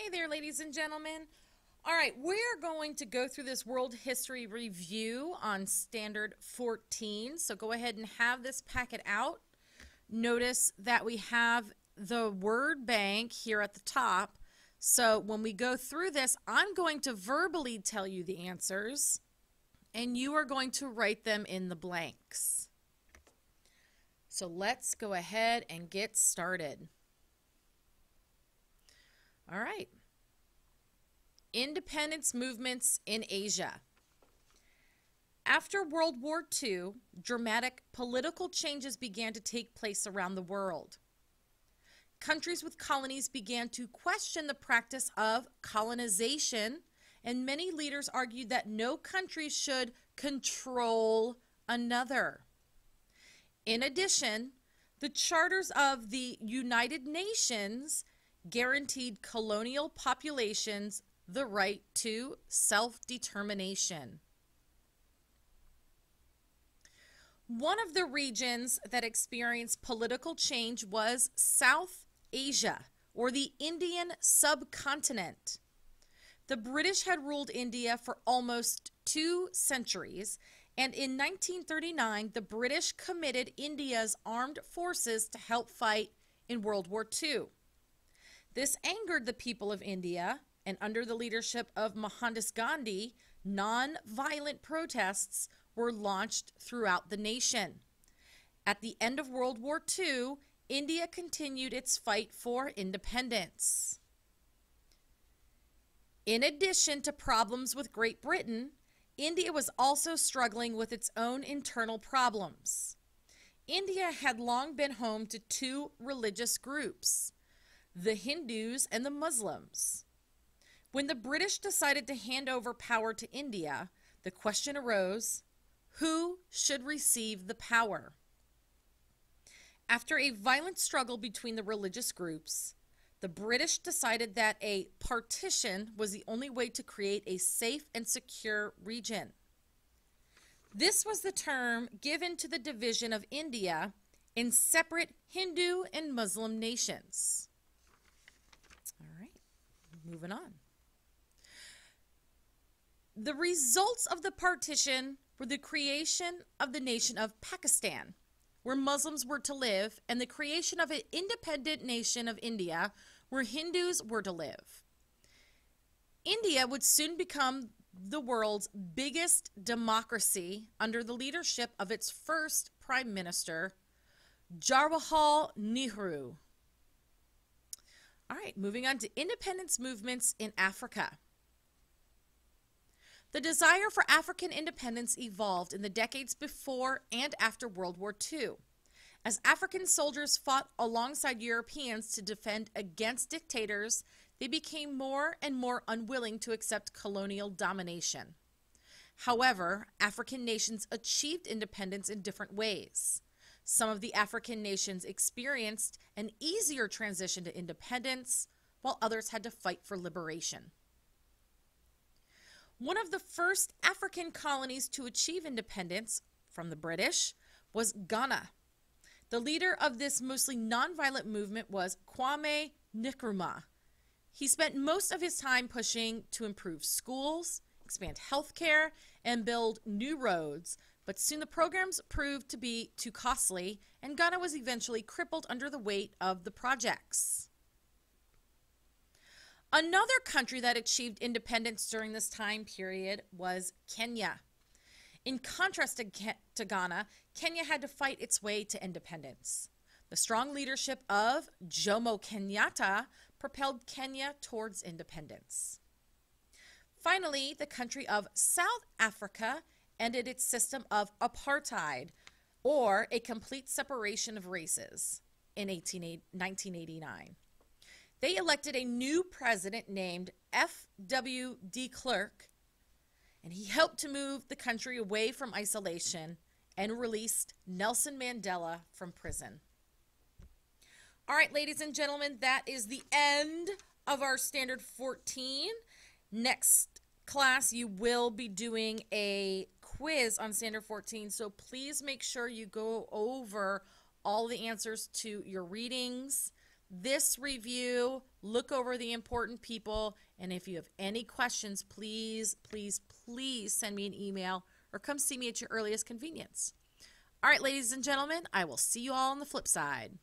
Hey there, ladies and gentlemen. All right, we're going to go through this World History Review on Standard 14. So go ahead and have this packet out. Notice that we have the word bank here at the top. So when we go through this, I'm going to verbally tell you the answers, and you are going to write them in the blanks. So let's go ahead and get started. All right. Independence movements in Asia. After World War II, dramatic political changes began to take place around the world. Countries with colonies began to question the practice of colonization, and many leaders argued that no country should control another. In addition, the charters of the United Nations guaranteed colonial populations the right to self-determination. One of the regions that experienced political change was South Asia, or the Indian subcontinent. The British had ruled India for almost 2 centuries, and in 1939, the British committed India's armed forces to help fight in World War II. This angered the people of India, and under the leadership of Mohandas Gandhi, non-violent protests were launched throughout the nation. At the end of World War II, India continued its fight for independence. In addition to problems with Great Britain, India was also struggling with its own internal problems. India had long been home to 2 religious groups, the Hindus and the Muslims. When the British decided to hand over power to India, the question arose, who should receive the power? After a violent struggle between the religious groups, the British decided that a partition was the only way to create a safe and secure region. This was the term given to the division of India in separate Hindu and Muslim nations. All right, moving on. The results of the partition were the creation of the nation of Pakistan, where Muslims were to live, and the creation of an independent nation of India, where Hindus were to live. India would soon become the world's biggest democracy under the leadership of its first Prime Minister, Jawaharlal Nehru. All right, moving on to independence movements in Africa. The desire for African independence evolved in the decades before and after World War II. As African soldiers fought alongside Europeans to defend against dictators, they became more and more unwilling to accept colonial domination. However, African nations achieved independence in different ways. Some of the African nations experienced an easier transition to independence, while others had to fight for liberation. One of the first African colonies to achieve independence from the British was Ghana. The leader of this mostly nonviolent movement was Kwame Nkrumah. He spent most of his time pushing to improve schools, expand healthcare, and build new roads, but soon the programs proved to be too costly, and Ghana was eventually crippled under the weight of the projects. Another country that achieved independence during this time period was Kenya. In contrast to Ghana, Kenya had to fight its way to independence. The strong leadership of Jomo Kenyatta propelled Kenya towards independence. Finally, the country of South Africa ended its system of apartheid, or a complete separation of races, in 1989. They elected a new president named F.W. de Klerk, and he helped to move the country away from isolation and released Nelson Mandela from prison. All right, ladies and gentlemen, that is the end of our Standard 14. Next class, you will be doing a quiz on Standard 14, so please make sure you go over all the answers to your readings, this review, look over the important people, and if you have any questions, please, please, please send me an email or come see me at your earliest convenience. All right, ladies and gentlemen, I will see you all on the flip side.